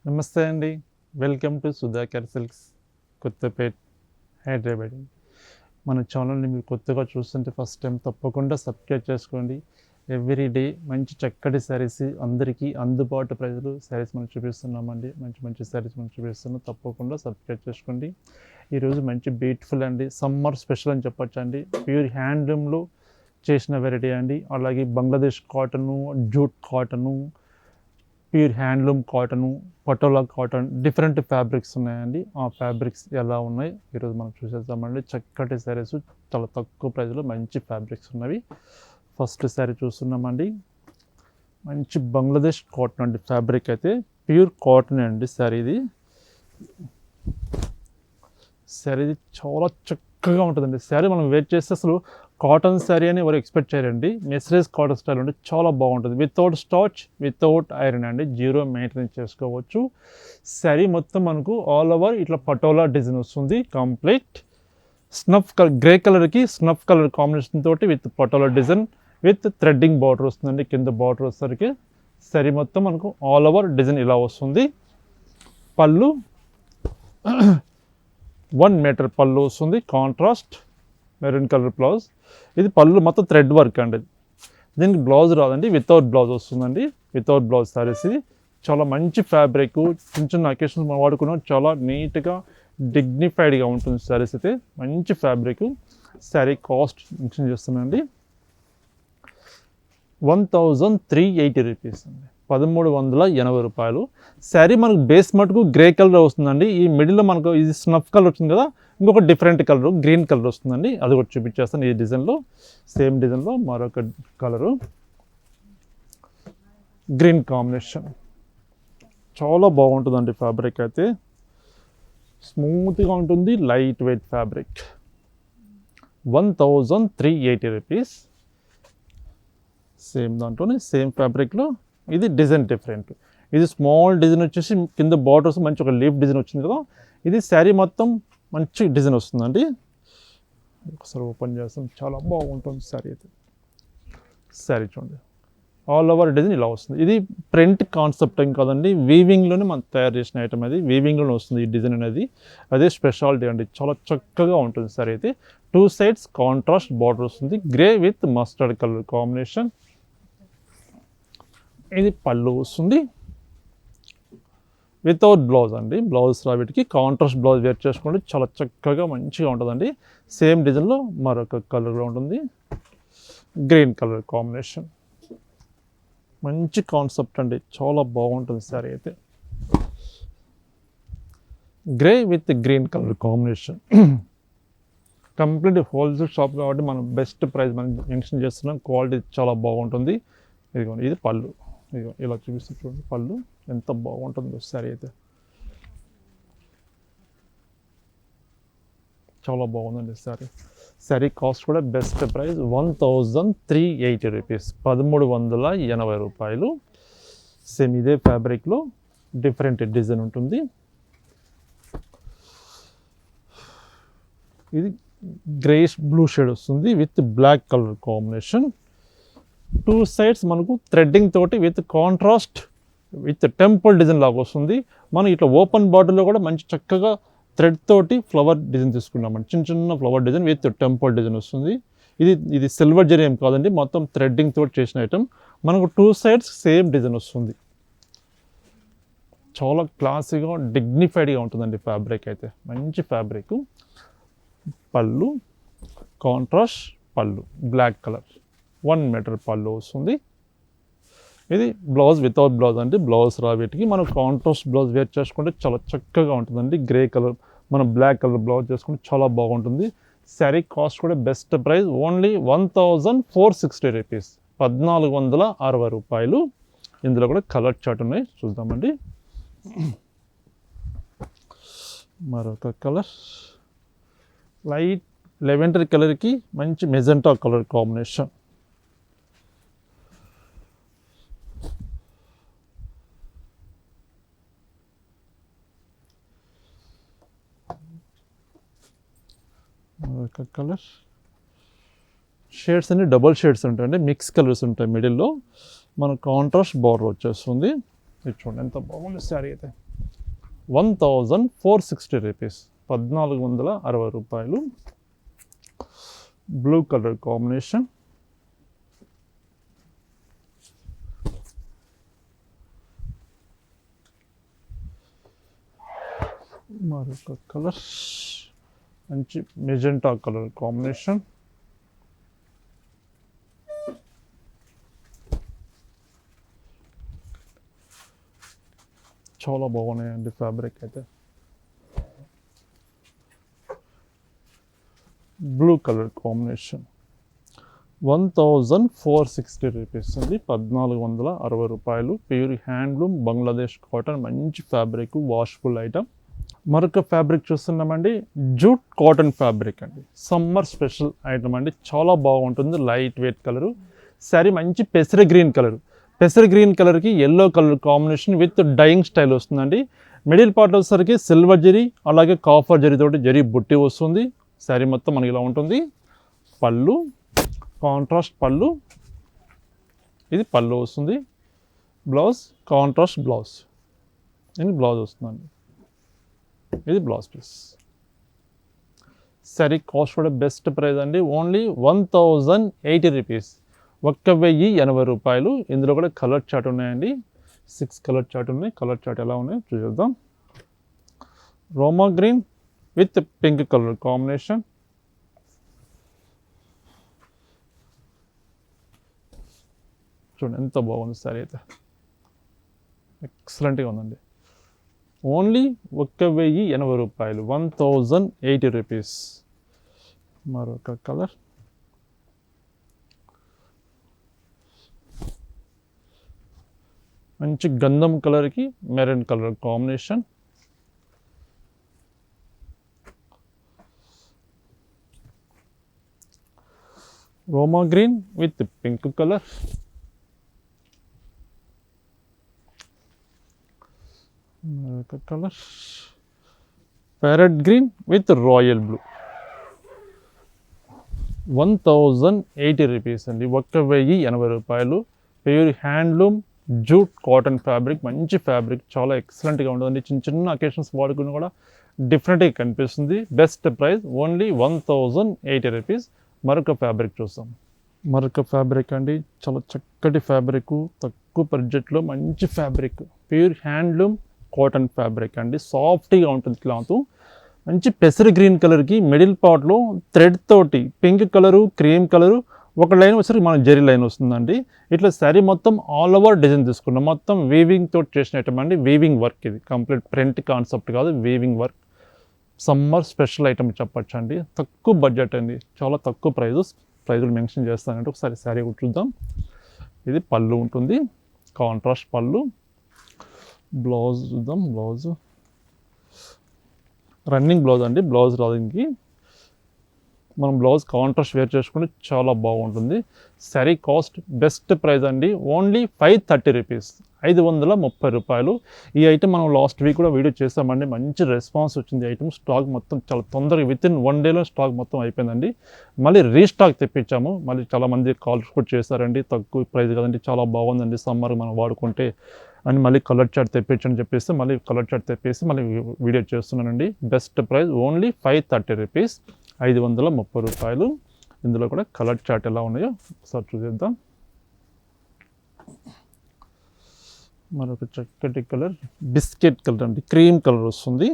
నమస్తే అండి. Welcome to Sudhakar silks Kothapet Hyderabad. మన ఛానల్ని మీరు కొత్తగా చూస్తుంటే ఫస్ట్ టైం తప్పకుండా సబ్స్క్రైబ్ చేసుకోండి. ఎవ్రీ డే మంచి చక్కటి శారీస్ అందరికీ అందుబాటు ప్రైస్లో శారీస్ మనం చూపిస్తున్నామండి. మంచి మంచి శారీస్ మనం చూపిస్తున్నాం, తప్పకుండా సబ్స్క్రైబ్ చేసుకోండి. ఈరోజు మంచి బ్యూటిఫుల్ అండి, సమ్మర్ స్పెషల్ అని చెప్పొచ్చు అండి. ప్యూర్ హ్యాండ్లూమ్లో చేసిన వెరైటీ అండి. అలాగే Bangladesh cotton, jute cotton, pure handloom cotton, patola cotton, different fabrics ఉన్నాయండి. ఆ ఫ్యాబ్రిక్స్ ఎలా ఉన్నాయి ఈరోజు మనం చూసేద్దామండి. చక్కటి శారీస్ చాలా తక్కువ ప్రైస్లో మంచి ఫ్యాబ్రిక్స్ ఉన్నవి. ఫస్ట్ శారీ చూస్తున్నామండి. మంచి బంగ్లాదేశ్ కాటన్ అండి. ఫ్యాబ్రిక్ అయితే ప్యూర్ కాటన్ అండి. శారీ ఇది చాలా చక్కగా ఉంటుందండి. శారీ మనం వేర్ చేస్తే అసలు కాటన్ శారీ అని ఎవరు ఎక్స్పెక్ట్ చేయరండి. మెస్రేజ్ కాటన్ స్టైల్ ఉంటే చాలా బాగుంటుంది. వితౌట్ స్టార్చ్, వితౌట్ ఐరన్ అండి. జీరో మెయింటెనెన్స్ చేసుకోవచ్చు. శారీ మొత్తం మనకు ఆల్ ఓవర్ ఇట్లా పటోలా డిజైన్ వస్తుంది. కంప్లీట్ స్నఫ్ కలర్, గ్రే కలర్కి స్నఫ్ కలర్ కాంబినేషన్ తోటి with patola design with threading border వస్తుందండి. కింద బార్డర్ వచ్చేసరికి శారీ మొత్తం మనకు ఆల్ ఓవర్ డిజైన్ ఇలా వస్తుంది. పళ్ళు 1 మీటర్ పళ్ళు వస్తుంది. Contrast maroon colour blouse. ఇది పళ్ళు మొత్తం థ్రెడ్ వర్క్ అండి. దీనికి బ్లౌజ్ రాదండి, వితౌట్ బ్లౌజ్ వస్తుందండి. వితౌట్ బ్లౌజ్ సారీస్ ఇది చాలా మంచి ఫ్యాబ్రిక్. చిన్న చిన్న అకేషన్స్ మనం వాడుకున్నాం, చాలా నీట్గా డిగ్నిఫైడ్గా ఉంటుంది సారీస్ అయితే. మంచి ఫ్యాబ్రిక్. శారీ కాస్ట్ మెన్షన్ చేస్తున్నాండి. 1380 రూపీస్ అండి, 1380 రూపాయలు. శారీ మనకు బేస్ మటుకు గ్రే కలర్ వస్తుందండి. ఈ మిడిల్లో మనకు ఇది స్నఫ్ కలర్ వచ్చింది కదా, ఇంకొక డిఫరెంట్ కలర్ గ్రీన్ కలర్ వస్తుందండి. అది కూడా చూపించేస్తాను. ఈ డిజైన్లో సేమ్ డిజైన్లో మరొక కలరు గ్రీన్ కాంబినేషన్. చాలా బాగుంటుందండి ఫ్యాబ్రిక్ అయితే. స్మూత్గా ఉంటుంది, light weight fabric. 1380 rupees. Same దాంట్లోనే సేమ్ ఫ్యాబ్రిక్లో ఇది డిజైన్ డిఫరెంట్. ఇది స్మాల్ డిజైన్ వచ్చేసి కింద బార్డర్స్ మంచి ఒక లీఫ్ డిజైన్ వచ్చింది కదా. ఇది శారీ మొత్తం మంచి డిజైన్ వస్తుందండి. ఒకసారి ఓపెన్ చేస్తాం, చాలా బాగుంటుంది శారీ అయితే. శారీ చూడండి, ఆల్ ఓవర్ డిజైన్ ఇలా వస్తుంది. ఇది ప్రింట్ కాన్సెప్ట్ ఏం కాదండి, వీవింగ్లోనే మనం తయారు చేసిన ఐటమ్. అది వీవింగ్లోనే వస్తుంది ఈ డిజైన్ అనేది. అదే స్పెషాలిటీ అండి. చాలా చక్కగా ఉంటుంది శారీ అయితే. 2 సైడ్స్ కాంట్రాస్ట్ బార్డర్ వస్తుంది. Grey with mustard colour combination. ఇది పళ్ళు వస్తుంది. వితౌట్ బ్లౌజ్ అండి. బ్లౌజ్ రాబట్టికి కాంట్రాస్ట్ బ్లౌజ్ వేర్ చేసుకోండి, చాలా చక్కగా మంచిగా ఉంటుందండి. సేమ్ డిజైన్లో మరొక కలర్లో ఉంటుంది, గ్రీన్ కలర్ కాంబినేషన్. మంచి కాన్సెప్ట్ అండి, చాలా బాగుంటుంది శారీ అయితే. Grey with green colour combination. Complete wholesale shop కాబట్టి మనం బెస్ట్ ప్రైస్ మనం మెన్షన్ చేస్తున్నాం. క్వాలిటీ చాలా బాగుంటుంది. ఇదిగోండి, ఇది పళ్ళు. ఇదిగో ఇలా చూపిస్తే చూడండి, పళ్ళు ఎంత బాగుంటుందో శారీ అయితే. చాలా బాగుందండి శారీ. శారీ కాస్ట్ కూడా బెస్ట్ ప్రైస్ 1380 రూపీస్, 1380 రూపాయలు. సేమ్ ఇదే ఫ్యాబ్రిక్లో డిఫరెంట్ డిజైన్ ఉంటుంది. ఇది గ్రేష్ బ్లూ షేడ్ వస్తుంది with black colour combination. 2 sides మనకు థ్రెడ్డింగ్ తోటి with contrast with temple design లాగా వస్తుంది. మనం ఇట్లా ఓపెన్ బార్డర్లో కూడా మంచి చక్కగా థ్రెడ్ తోటి ఫ్లవర్ డిజైన్ తీసుకున్నామండి. చిన్న చిన్న flower design with temple design వస్తుంది. ఇది సిల్వర్ జరీ ఏం కాదండి, మొత్తం థ్రెడ్డింగ్ తోటి చేసిన ఐటమ్. మనకు 2 సైడ్స్ సేమ్ డిజైన్ వస్తుంది. చాలా క్లాసీగా డిగ్నిఫైడ్గా ఉంటుందండి ఫ్యాబ్రిక్ అయితే. మంచి ఫ్యాబ్రిక్. పళ్ళు కాంట్రాస్ట్ పళ్ళు, బ్లాక్ కలర్, 1 మీటర్ పళ్ళు వస్తుంది. ఇది బ్లౌజ్ వితౌట్ బ్లౌజ్ అండి. బ్లౌజ్ రాబట్టికి మనం కాంట్రాస్ట్ బ్లౌజ్ వేర్ చేసుకుంటే చాలా చక్కగా ఉంటుందండి. గ్రే కలర్ మనం బ్లాక్ కలర్ బ్లౌజ్ చేసుకుంటే చాలా బాగుంటుంది. శారీ కాస్ట్ కూడా బెస్ట్ ప్రైస్ ఓన్లీ 1460 రూపీస్, 1460 రూపాయలు. ఇందులో కూడా కలర్ చార్ట్ ఉన్నాయి, చూద్దామండి. మరొక కలర్ లైట్ లెవెండర్ కలర్కి మంచి మెజెంటా కలర్ కాంబినేషన్. మరొక కలర్. షేడ్స్ అన్ని డబల్ షేడ్స్ ఉంటాయండి, మిక్స్ కలర్స్ ఉంటాయి. మిడిల్లో మన కాంట్రాస్ట్ బార్డర్ వచ్చేస్తుంది. ఇది చూడండి ఎంత బాగుంది శారీ అయితే. 1460 రూపీస్, 1460 రూపాయలు. బ్లూ కలర్ కాంబినేషన్, మరొక కలర్ మంచి మెజెంటా కలర్ కాంబినేషన్, చాలా బాగున్నాయండి ఫ్యాబ్రిక్ అయితే. బ్లూ కలర్ కాంబినేషన్ 1460 రూపీస్ అండి, 1460 రూపాయలు. ప్యూర్ హ్యాండ్లూమ్ బంగ్లాదేశ్ కాటన్, మంచి ఫ్యాబ్రిక్, వాష్ఫుల్ ఐటమ్. మరొక ఫ్యాబ్రిక్ చూస్తున్నామండి, జూట్ కాటన్ ఫ్యాబ్రిక్ అండి, సమ్మర్ స్పెషల్ ఐటమ్ అండి, చాలా బాగుంటుంది. లైట్ వెయిట్ కలరు, శారీ మంచి పెసర గ్రీన్ కలర్, పెసర గ్రీన్ కలర్కి yellow colour combination with dyeing style వస్తుందండి. మిడిల్ పార్ట్ వచ్చేసరికి సిల్వర్ జరీ అలాగే కాఫర్ జరీ తోటి జరీ బుట్టి వస్తుంది. శారీ మొత్తం మనకి ఇలా ఉంటుంది. పళ్ళు కాంట్రాస్ట్ పళ్ళు, ఇది పళ్ళు వస్తుంది. బ్లౌజ్ కాంట్రాస్ట్ బ్లౌజ్, ఇది బ్లౌజ్ వస్తుందండి, ఇది బ్లౌజ్ పీస్. శారీ కాస్ట్ కూడా బెస్ట్ ప్రైస్ అండి, ఓన్లీ 1080 రూపీస్, 1080 రూపాయలు. ఇందులో కూడా కలర్ చార్ట్ ఉన్నాయండి, 6 కలర్ చార్ట్ ఉన్నాయి. కలర్ చార్ట్ ఎలా ఉన్నాయో చూద్దాం. రోమా green with pink colour combination, చూడండి ఎంత బాగుంది శారీ అయితే, ఎక్సలెంట్గా ఉందండి. ఓన్లీ 1080 రూపాయలు, 1080 రూపీస్. మరొక కలర్ మంచి గంధం కలర్కి మెరూన్ కలర్ కాంబినేషన్, రోమా గ్రీన్ విత్ పింక్ కలర్, మరొక colour parrot green with royal blue. 1080 rupees అండి, 1080 రూపాయలు. Pure handloom jute cotton fabric, మంచి ఫ్యాబ్రిక్, చాలా ఎక్సలెంట్గా ఉంటుందండి. చిన్న చిన్న అకేషన్స్ వాడుకుని కూడా డిఫరెంట్గా కనిపిస్తుంది. Best price only 1080 rupees. మరొక ఫ్యాబ్రిక్ చూస్తాం. మరొక ఫ్యాబ్రిక్ అండి, చాలా చక్కటి ఫ్యాబ్రిక్, తక్కువ బడ్జెట్లో మంచి fabric, pure handloom cotton fabric అండి, సాఫ్ట్గా ఉంటుంది క్లాత్. మంచి పెసర గ్రీన్ కలర్కి మిడిల్ పార్ట్లో థ్రెడ్ తోటి పింక్ కలరు క్రీమ్ కలరు ఒక లైన్ వచ్చేసరికి మన జరీ లైన్ వస్తుందండి. ఇట్లా శారీ మొత్తం ఆల్ ఓవర్ డిజైన్ తీసుకున్నాం, మొత్తం వీవింగ్ తోటి చేసిన ఐటమ్ అండి. వీవింగ్ వర్క్, ఇది కంప్లీట్ ప్రింట్ కాన్సెప్ట్ కాదు, weaving work. Summer special item చెప్పచ్చు అండి, తక్కువ బడ్జెట్ అండి, చాలా తక్కువ ప్రైజులు మెన్షన్ చేస్తానంటే ఒకసారి శారీ చూద్దాం. ఇది పళ్ళు ఉంటుంది, కాంట్రాస్ట్ పళ్ళు. బ్లౌజ్ చూద్దాం. బ్లౌజ్ రన్నింగ్ బ్లౌజ్ అండి, బ్లౌజ్ రాదింగ్కి మనం బ్లౌజ్ కాంట్రాస్ట్ వేర్ చేసుకుంటే చాలా బాగుంటుంది. శారీ కాస్ట్ బెస్ట్ ప్రైస్ అండి, ఓన్లీ 530 రూపీస్, 530 రూపాయలు. ఈ ఐటమ్ మనం లాస్ట్ వీక్ కూడా వీడియో చేసామండి, మంచి రెస్పాన్స్ వచ్చింది. ఐటమ్ స్టాక్ మొత్తం చాలా తొందరగా వితిన్ 1 డేలో స్టాక్ మొత్తం అయిపోయిందండి. మళ్ళీ రీస్టాక్ తెప్పించాము, మళ్ళీ చాలామంది కాల్స్ కూడా చేశారండి, తక్కువ ప్రైస్ కదండి, చాలా బాగుందండి, సమ్మర్ మనం వాడుకుంటే అని మళ్ళీ కలర్ చార్ట్ తెప్పించని చెప్పేసి మళ్ళీ కలర్ చార్ట్ తెప్పేసి మళ్ళీ వీడియో చేస్తున్నానండి. బెస్ట్ ప్రైస్ ఓన్లీ 530 రూపీస్, 530 రూపాయలు. ఇందులో కూడా కలర్ చార్ట్ ఎలా ఉన్నాయో ఒకసారి చూసేద్దాం. మరొక చక్కటి కలర్ బిస్కెట్ కలర్ అండి, క్రీమ్ కలర్ వస్తుంది.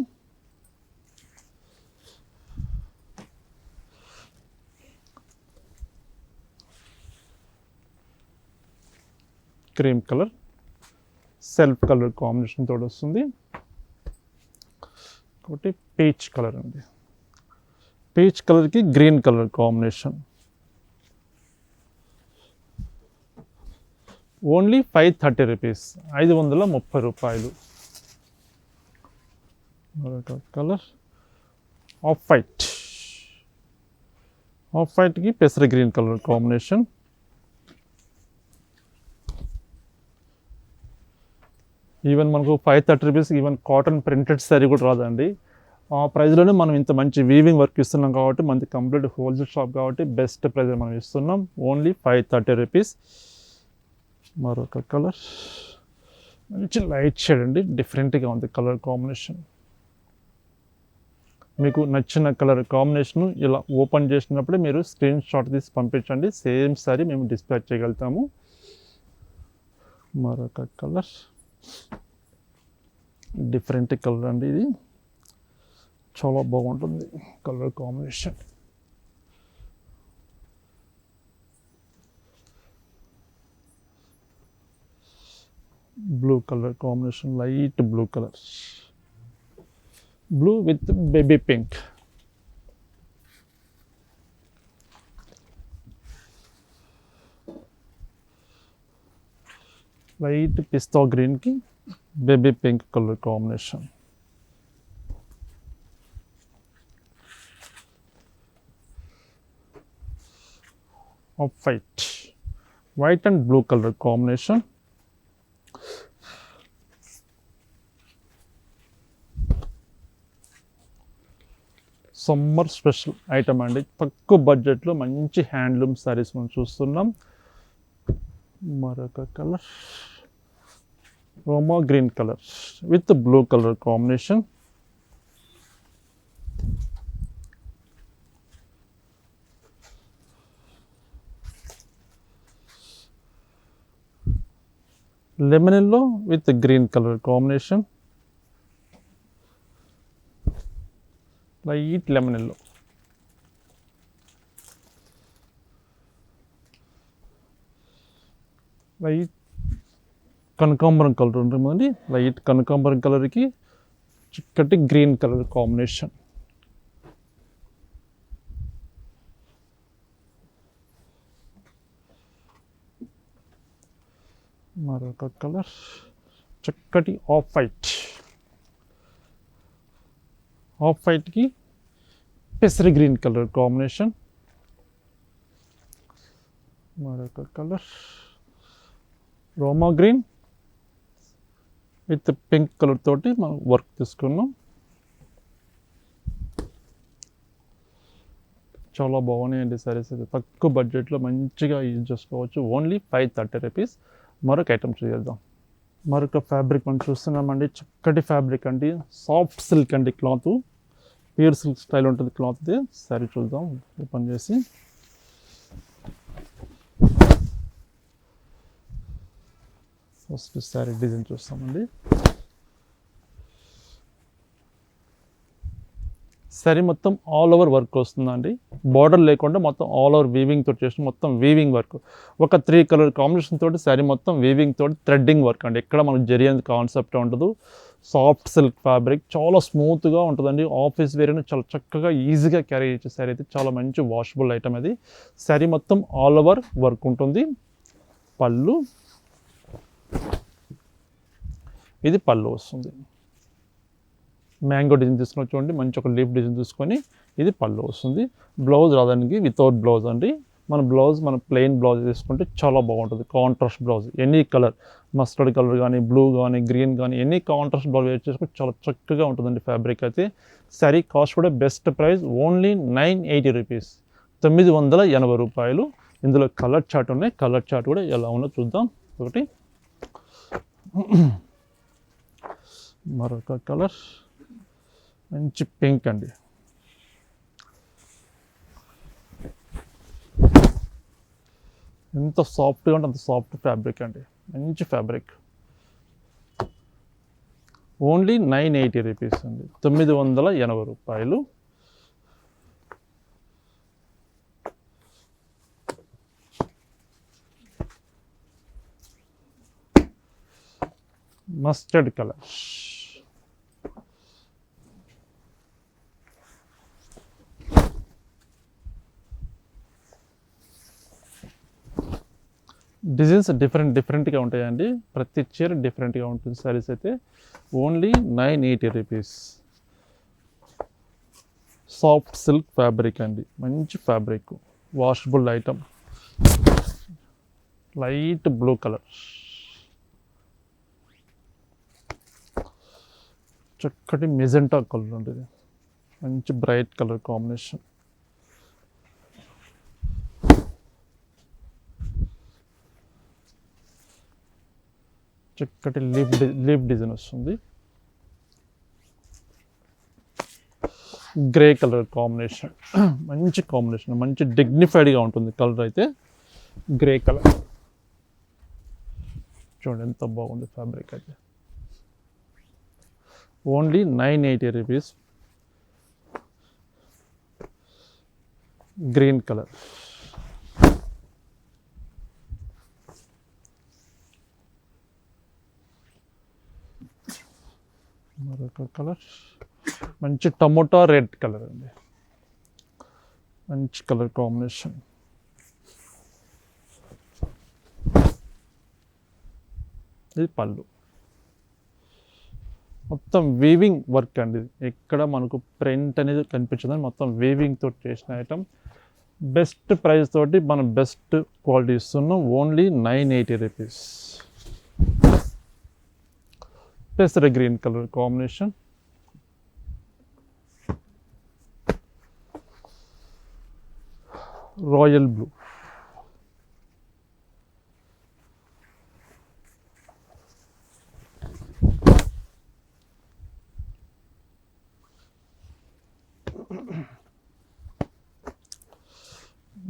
Cream colour self colour combination తోటి వస్తుంది. ఒకటి పీచ్ కలర్ అండి, పీచ్ కలర్కి green colour combination. Only 530 rupees, 530 రూపాయలు. మరొక కలర్ ఆఫ్ వైట్, ఆఫ్ వైట్కి పెసర గ్రీన్ కలర్ కాంబినేషన్. ఈవెన్ మనకు 530 rupees even cotton printed sari కూడా రాదండి. ఆ ప్రైస్లోనే మనం ఇంత మంచి వీవింగ్ వర్క్ ఇస్తున్నాం కాబట్టి మనది కంప్లీట్ హోల్సేల్ షాప్ కాబట్టి బెస్ట్ ప్రైస్ మనం ఇస్తున్నాం, ఓన్లీ 530 రూపీస్. మరొక కలర్ మంచి లైట్ షేడ్ అండి, డిఫరెంట్గా ఉంది కలర్ కాంబినేషన్. మీకు నచ్చిన కలర్ కాంబినేషన్ ఇలా ఓపెన్ చేసినప్పుడే మీరు స్క్రీన్ షాట్ తీసి పంపించండి, సేమ్ సారీ మేము డిస్పాచ్ చేయగలుగుతాము. మరొక కలర్, డిఫరెంట్ కలర్ అండి, ఇది చాలా బాగుంటుంది colour combination. Blue colour combination, light blue colour, blue with baby pink. Light పిస్తా గ్రీన్కి baby pink colour combination. Off white and blue colour combination. Summer special item అండి, తక్కువ బడ్జెట్లో మంచి హ్యాండ్లూమ్ శారీస్ మనం చూస్తున్నాం. మరొక కలర్, రోమా green colour with blue colour combination. Lemon yellow with green colour combination. Light lemon yellow. Light కనకాంబరం colour ఉంటుందండి, లైట్ కనకాంబరం కలర్కి చిక్కటి గ్రీన్ కలర్ కాంబినేషన్. మరొక కలర్, చక్కటి ఆఫ్ వైట్కి పెసరి గ్రీన్ కలర్ కాంబినేషన్. మరొక కలర్, రోమా గ్రీన్ విత్ పింక్ కలర్ తోటి మనం వర్క్ తీసుకున్నాం. చాలా బాగున్నాయండి సారీస్, అయితే తక్కువ బడ్జెట్లో మంచిగా యూజ్ చేసుకోవచ్చు. Only 530 rupees. మరొక ఐటమ్ చేద్దాం. మరొక ఫ్యాబ్రిక్ మనం చూస్తున్నామండి, చక్కటి ఫ్యాబ్రిక్ అండి, సాఫ్ట్ సిల్క్ అండి, క్లాత్ ప్యూర్ సిల్క్ స్టైల్ ఉంటుంది క్లాత్. ఇది సారీ చూద్దాం ఓపెన్ చేసి. ఫస్ట్ సారీ డిజైన్ చూస్తామండి. సారీ మొత్తం ఆల్ ఓవర్ వర్క్ వస్తుందండి, బార్డర్ లేకుండా మొత్తం ఆల్ ఓవర్ వీవింగ్ తోటి చేసిన మొత్తం వీవింగ్ వర్క్. ఒక 3 కలర్ కాంబినేషన్ తోటి సారీ మొత్తం వీవింగ్ తోటి థ్రెడ్డింగ్ వర్క్ అండి. ఎక్కడ మనకు జరీ అనేది కాన్సెప్ట్ ఉండదు. సాఫ్ట్ సిల్క్ ఫ్యాబ్రిక్, చాలా స్మూత్గా ఉంటుందండి. ఆఫీస్ వేర్ చాలా చక్కగా ఈజీగా క్యారీ చేసే సారీ అయితే చాలా మంచి వాషబుల్ ఐటమ్ అది. సారీ మొత్తం ఆల్ ఓవర్ వర్క్ ఉంటుంది. పళ్ళు, ఇది పళ్ళు వస్తుంది. మ్యాంగో డిజైన్ తీసుకుని చూడండి, మంచి ఒక లీఫ్ డిజైన్ తీసుకొని ఇది పళ్ళు వస్తుంది. బ్లౌజ్ రావడానికి వితౌట్ బ్లౌజ్ అండి. మన ప్లెయిన్ బ్లౌజ్ తీసుకుంటే చాలా బాగుంటుంది. Contrast blouse, any colour, mustard colour కానీ, బ్లూ కానీ, గ్రీన్ కానీ, ఎనీ కాంట్రాస్ట్ బ్లౌజ్ వేర్ చేసుకుంటే చాలా చక్కగా ఉంటుందండి ఫ్యాబ్రిక్ అయితే. శారీ కాస్ట్ కూడా బెస్ట్ ప్రైస్, ఓన్లీ 980 రూపీస్, 980 రూపాయలు. ఇందులో కలర్ చార్ట్ ఉన్నాయి, కలర్ చార్ట్ కూడా ఎలా ఉందో చూద్దాం. ఒకటి, మరొక కలర్ మంచి పింక్ అండి, ఎంత సాఫ్ట్గా ఉంటే అంత సాఫ్ట్ ఫ్యాబ్రిక్ అండి, మంచి ఫ్యాబ్రిక్. ఓన్లీ 980 రూపీస్ అండి, 980 రూపాయలు. మస్టర్డ్ కలర్, డిజైన్స్ డిఫరెంట్గా ఉంటాయండి. ప్రతి చీర డిఫరెంట్గా ఉంటుంది. సారీస్ అయితే only 980 rupees. Soft silk fabric అండి, మంచి fabric, washable item. Light blue colour, చక్కటి మెజెంటా కలర్ ఉంటుంది, మంచి బ్రైట్ కలర్ కాంబినేషన్. చక్కటి లీఫ్ డిజైన్ వస్తుంది. Grey colour combination. మంచి కాంబినేషన్, మంచి డిగ్నిఫైడ్గా ఉంటుంది కలర్ అయితే. గ్రే కలర్ చూడండి ఎంత బాగుంది ఫ్యాబ్రిక్ అయితే. Only 980 rupees. గ్రీన్ కలర్, మరొక కలర్ మంచి టమోటా రెడ్ కలర్ అండి. మంచి కలర్ కాంబినేషన్. ఇది పళ్ళు. మొత్తం వీవింగ్ వర్క్ అండి. ఎక్కడ మనకు ప్రింట్ అనేది కనిపించదని మొత్తం వీవింగ్ తోటి చేసిన ఐటమ్. బెస్ట్ ప్రైస్ తోటి మనం బెస్ట్ క్వాలిటీ ఇస్తున్నాం. Only 980 rupees. పెసర green colour combination. Royal blue.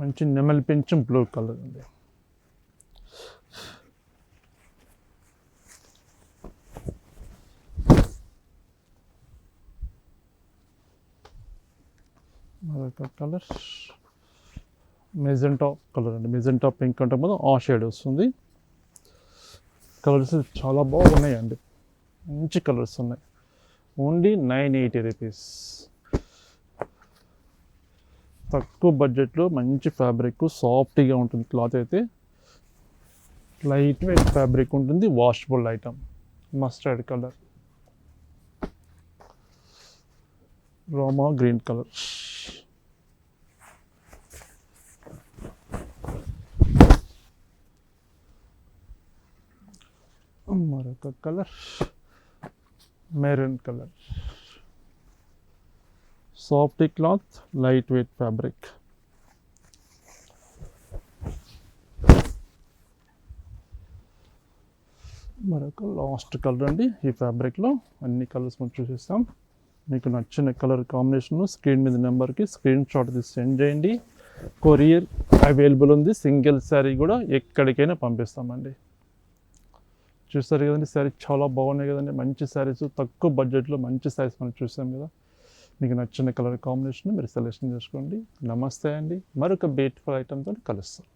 మంచి నెమలి పెంచం బ్లూ కలర్ అండి. మరొక కలర్ మెజెంటా కలర్ అండి. మెజెంటా పింక్ అంటే మొత్తం ఆ షేడ్ వస్తుంది. కలర్స్ చాలా బాగున్నాయండి. మంచి కలర్స్ ఉన్నాయి. Only 980 rupees. తక్కువ బడ్జెట్లో మంచి ఫ్యాబ్రిక్, సాఫ్ట్గా ఉంటుంది క్లాత్ అయితే. లైట్ వెయిట్ ఫ్యాబ్రిక్ ఉంటుంది. Washable item. మస్టర్డ్ కలర్, రోమా గ్రీన్ కలర్. మరొక colour maroon colour. Soft cloth, light weight fabric. మరొక లాస్ట్ కలర్ అండి. ఈ ఫ్యాబ్రిక్లో అన్ని కలర్స్ మనం చూసేస్తాం. మీకు నచ్చిన కలర్ కాంబినేషన్ స్క్రీన్ మీద నెంబర్కి స్క్రీన్ షాట్ తీసి సెండ్ చేయండి. కొరియర్ అవైలబుల్ ఉంది. సింగిల్ శారీ కూడా ఎక్కడికైనా పంపిస్తామండి. చూస్తారు కదండి, శారీ చాలా బాగున్నాయి కదండి. మంచి శారీస్, తక్కువ బడ్జెట్లో మంచి శారీస్ మనం చూసాం కదా. మీకు నచ్చిన కలర్ కాంబినేషన్ మీరు సెలెక్షన్ చేసుకోండి. నమస్తే అండి. మరొక బ్యూటిఫుల్ ఐటమ్తో కలుస్తాం.